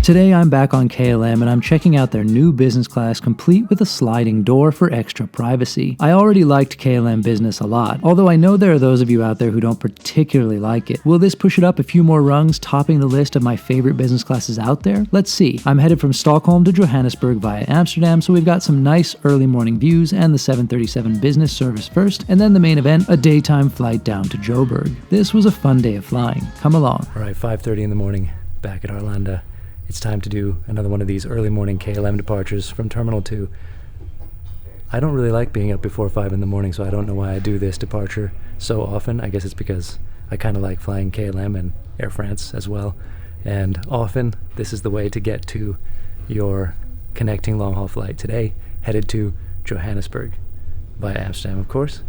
Today I'm back on KLM and I'm checking out their new business class complete with a sliding door for extra privacy. I already liked KLM Business a lot, although I know there are those of you out there who don't particularly like it. Will this push it up a few more rungs, topping the list of my favorite business classes out there? Let's see. I'm headed from Stockholm to Johannesburg via Amsterdam, so we've got some nice early morning views and the 737 business service first, and then the main event, a daytime flight down to Joburg. This was a fun day of flying. Come along. All right, 5:30 in the morning, back at Arlanda. It's time to do another one of these early morning KLM departures from Terminal 2. I don't really like being up before 5 in the morning, so I don't know why I do this departure so often. I guess it's because I kind of like flying KLM and Air France as well. And often, this is the way to get to your connecting long-haul flight. Today, headed to Johannesburg via Amsterdam, of course,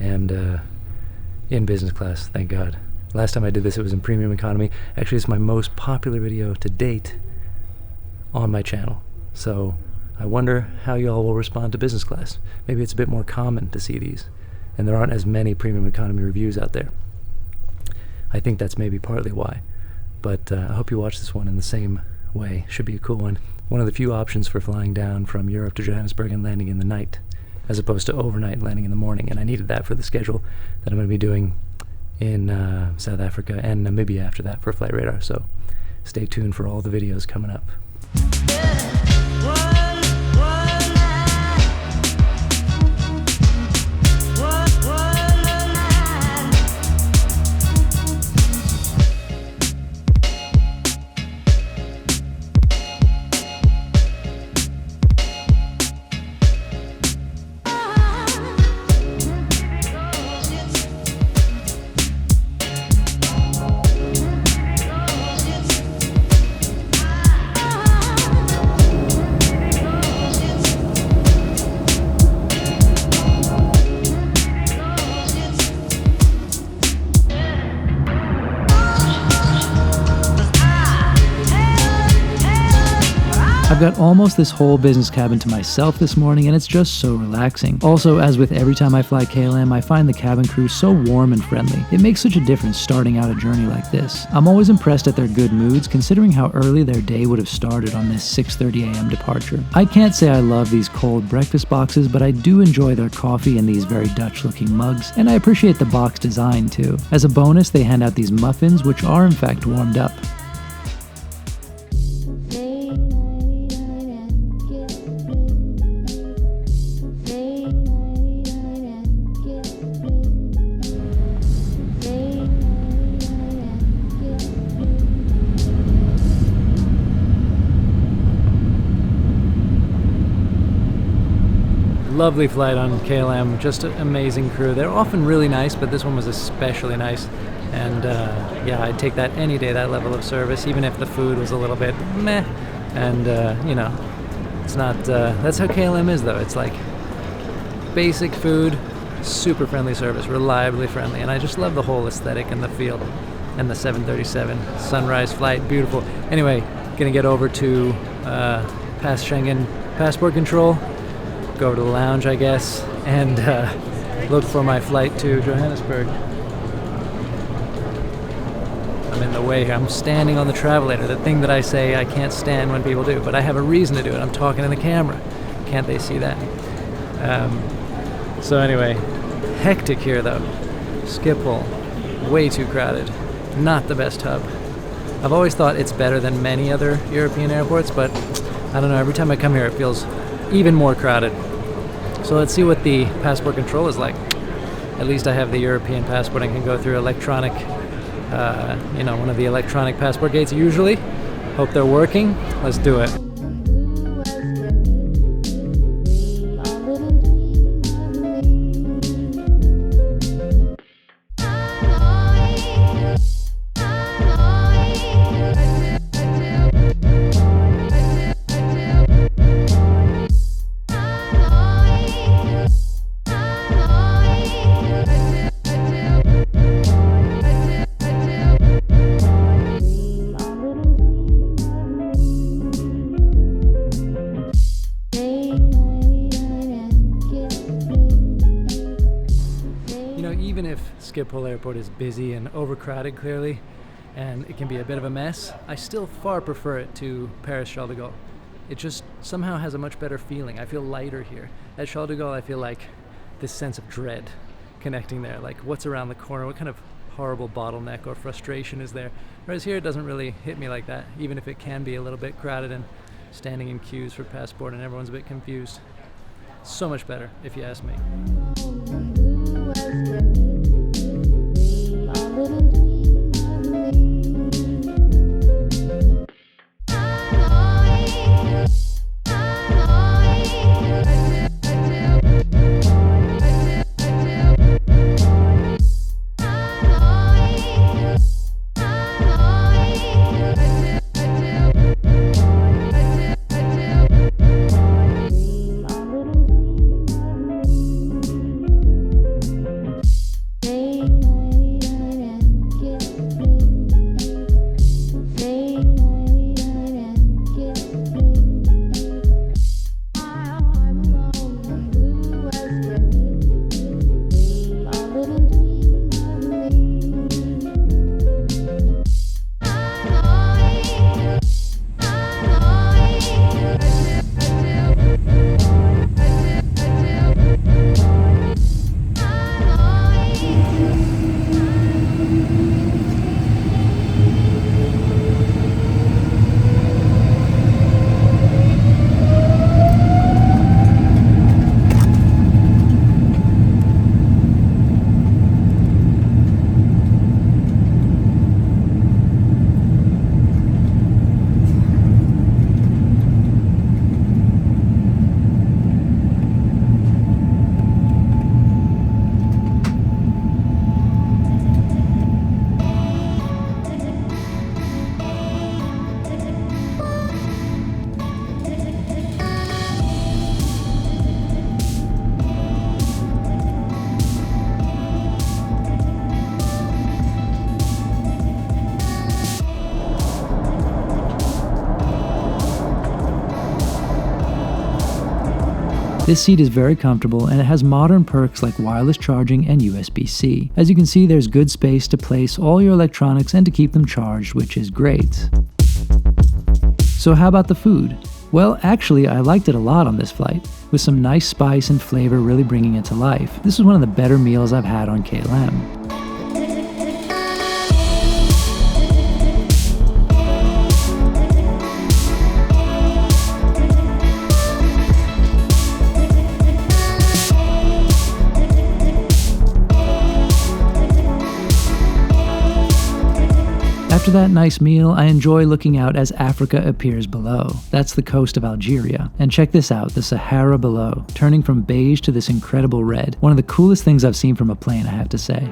and in business class, thank God. Last time I did this, it was in premium economy. Actually, it's my most popular video to date on my channel. So I wonder how y'all will respond to business class. Maybe it's a bit more common to see these, and there aren't as many premium economy reviews out there. I think that's maybe partly why. But I hope you watch this one in the same way. Should be a cool one. One of the few options for flying down from Europe to Johannesburg and landing in the night, as opposed to overnight and landing in the morning. And I needed that for the schedule that I'm going to be doing in South Africa and Namibia after that for Flight Radar. So stay tuned for all the videos coming up. I've got almost this whole business cabin to myself this morning, and it's just so relaxing. Also, as with every time I fly KLM, I find the cabin crew so warm and friendly. It makes such a difference starting out a journey like this. I'm always impressed at their good moods, considering how early their day would have started on this 6:30 a.m. departure. I can't say I love these cold breakfast boxes, but I do enjoy their coffee in these very Dutch-looking mugs, and I appreciate the box design too. As a bonus, they hand out these muffins, which are in fact warmed up. Lovely flight on KLM, just an amazing crew. They're often really nice, but this one was especially nice. And yeah, I'd take that any day, that level of service, even if the food was a little bit meh. And you know, it's not, that's how KLM is though. It's like basic food, super friendly service, reliably friendly. And I just love the whole aesthetic and the feel. And the 737 sunrise flight, beautiful. Anyway, gonna get over to past Schengen passport control. Go over to the lounge, I guess, and look for my flight to Johannesburg. I'm in the way here. I'm standing on the travelator, the thing that I say I can't stand when people do, but I have a reason to do it. I'm talking to the camera. Can't they see that? So anyway, hectic here though. Schipol, way too crowded. Not the best hub. I've always thought it's better than many other European airports, but I don't know, every time I come here it feels even more crowded. So let's see what the passport control is like. At least I have the European passport and can go through electronic, you know, one of the electronic passport gates usually. Hope they're working. Let's do it. Even if Schipol Airport is busy and overcrowded clearly, and it can be a bit of a mess, I still far prefer it to Paris-Charles de Gaulle. It just somehow has a much better feeling. I feel lighter here. At Charles de Gaulle, I feel like this sense of dread connecting there, like what's around the corner, what kind of horrible bottleneck or frustration is there. Whereas here it doesn't really hit me like that, even if it can be a little bit crowded and standing in queues for passport and everyone's a bit confused. So much better, if you ask me. This seat is very comfortable and it has modern perks like wireless charging and USB-C. As you can see, there's good space to place all your electronics and to keep them charged, which is great. So how about the food? Well, actually, I liked it a lot on this flight, with some nice spice and flavor really bringing it to life. This was one of the better meals I've had on KLM. After that nice meal, I enjoy looking out as Africa appears below. That's the coast of Algeria. And check this out, the Sahara below, turning from beige to this incredible red. One of the coolest things I've seen from a plane, I have to say.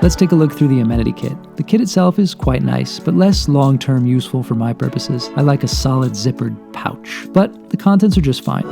Let's take a look through the amenity kit. The kit itself is quite nice, but less long-term useful for my purposes. I like a solid zippered pouch, but the contents are just fine.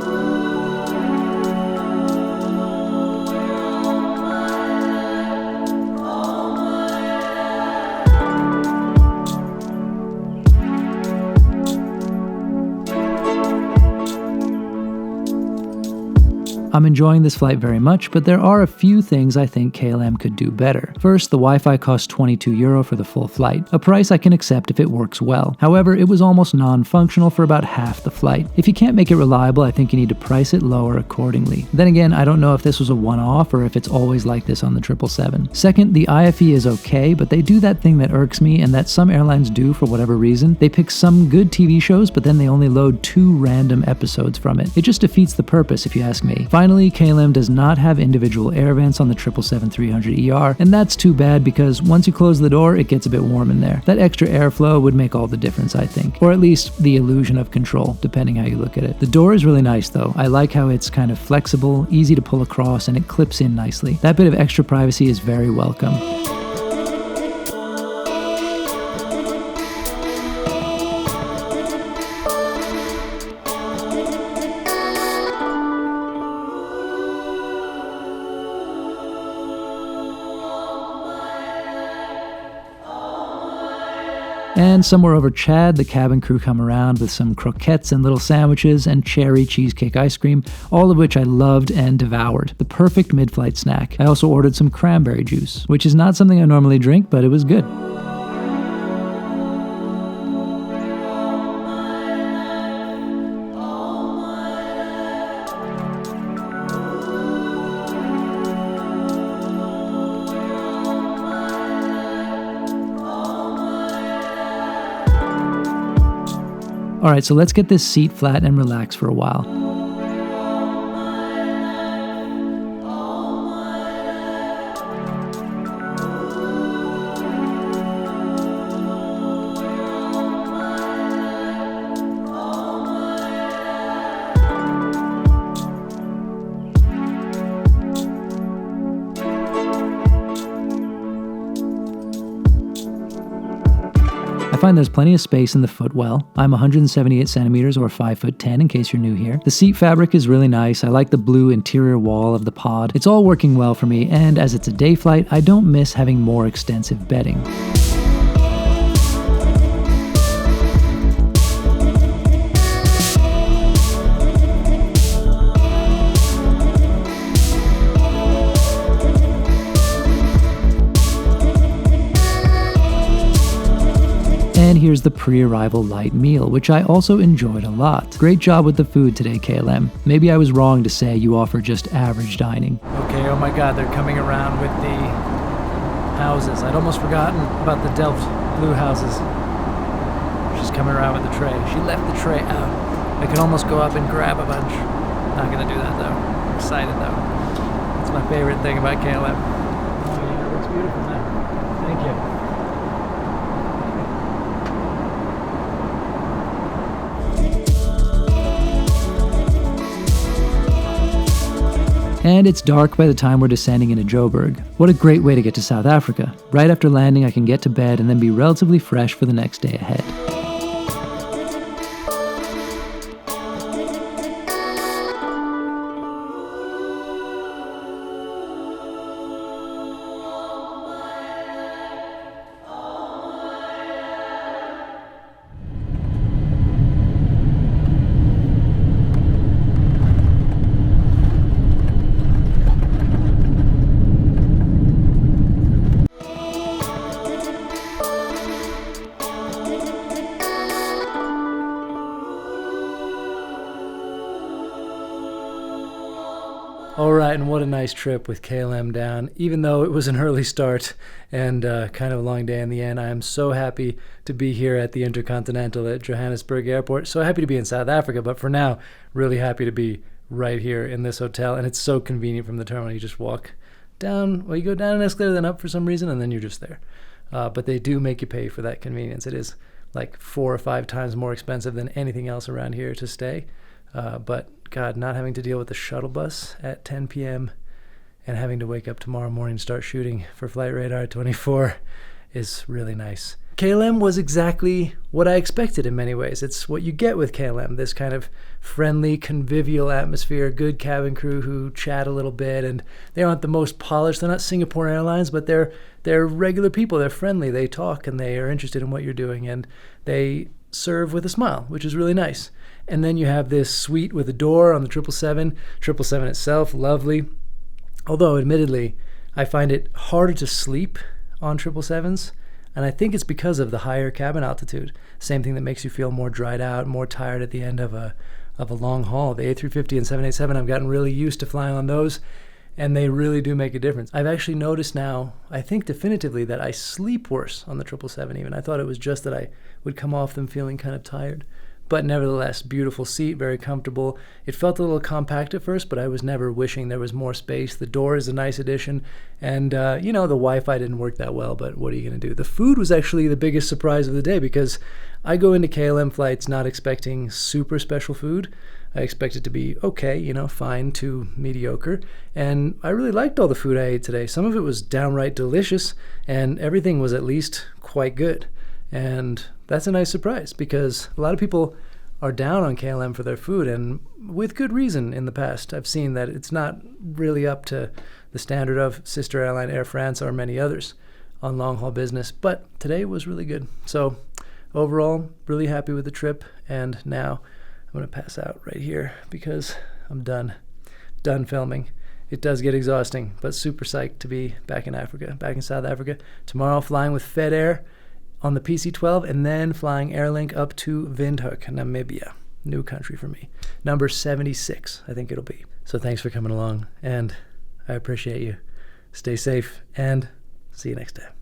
I'm enjoying this flight very much, but there are a few things I think KLM could do better. First, the Wi-Fi costs €22 for the full flight, a price I can accept if it works well. However, it was almost non-functional for about half the flight. If you can't make it reliable, I think you need to price it lower accordingly. Then again, I don't know if this was a one-off or if it's always like this on the 777. Second, the IFE is okay, but they do that thing that irks me and that some airlines do for whatever reason. They pick some good TV shows, but then they only load 2 random episodes from it. It just defeats the purpose, if you ask me. Finally, KLM does not have individual air vents on the 777-300ER, and that's too bad because once you close the door, it gets a bit warm in there. That extra airflow would make all the difference, I think. Or at least the illusion of control, depending how you look at it. The door is really nice though. I like how it's kind of flexible, easy to pull across, and it clips in nicely. That bit of extra privacy is very welcome. And somewhere over Chad, the cabin crew come around with some croquettes and little sandwiches and cherry cheesecake ice cream, all of which I loved and devoured. The perfect mid-flight snack. I also ordered some cranberry juice, which is not something I normally drink, but it was good. Alright, so let's get this seat flat and relax for a while. I find there's plenty of space in the footwell. I'm 178 centimeters or 5'10" in case you're new here. The seat fabric is really nice. I like the blue interior wall of the pod. It's all working well for me, and as it's a day flight, I don't miss having more extensive bedding. And here's the pre-arrival light meal, which I also enjoyed a lot. Great job with the food today, KLM. Maybe I was wrong to say you offer just average dining. Okay, oh my god, they're coming around with the houses. I'd almost forgotten about the Delft blue houses. She's coming around with the tray. She left the tray out. I could almost go up and grab a bunch. Not gonna do that though. I'm excited though. That's my favorite thing about KLM. Oh yeah, it looks beautiful now. Thank you. And it's dark by the time we're descending into Joburg. What a great way to get to South Africa. Right after landing, I can get to bed and then be relatively fresh for the next day ahead. Alright, and what a nice trip with KLM down. Even though it was an early start and kind of a long day in the end, I am so happy to be here at the Intercontinental at Johannesburg Airport. So happy to be in South Africa, but for now, really happy to be right here in this hotel. And it's so convenient from the terminal. You just walk down, well, you go down an escalator, then up for some reason, and then you're just there. But they do make you pay for that convenience. It is like 4 or 5 times more expensive than anything else around here to stay. But God, not having to deal with the shuttle bus at 10 p.m. and having to wake up tomorrow morning and start shooting for Flight Radar 24 is really nice. KLM was exactly what I expected in many ways. It's what you get with KLM, this kind of friendly, convivial atmosphere, good cabin crew who chat a little bit, and they aren't the most polished. They're not Singapore Airlines, but they're regular people. They're friendly. They talk, and they are interested in what you're doing, and they serve with a smile, which is really nice. And then you have this suite with a door on the 777. 777 itself, lovely. Although, admittedly, I find it harder to sleep on 777s, and I think it's because of the higher cabin altitude. Same thing that makes you feel more dried out, more tired at the end of a long haul. The A350 and 787, I've gotten really used to flying on those, and they really do make a difference. I've actually noticed now, I think definitively, that I sleep worse on the 777 even. I thought it was just that I would come off them feeling kind of tired. But nevertheless, beautiful seat, very comfortable. It felt a little compact at first, but I was never wishing there was more space. The door is a nice addition. And, the Wi-Fi didn't work that well, but what are you going to do? The food was actually the biggest surprise of the day because I go into KLM flights not expecting super special food. I expect it to be okay, fine to mediocre. And I really liked all the food I ate today. Some of it was downright delicious, and everything was at least quite good. And that's a nice surprise because a lot of people are down on KLM for their food, and with good reason in the past. I've seen that it's not really up to the standard of sister airline Air France or many others on long-haul business, but today was really good. So overall, really happy with the trip. And now I'm going to pass out right here because I'm done filming. It does get exhausting, but super psyched to be back in Africa, back in South Africa. Tomorrow flying with Fed Air on the PC-12 and then flying Airlink up to Windhoek, Namibia. New country for me. Number 76, I think it'll be. So thanks for coming along, and I appreciate you. Stay safe, and see you next time.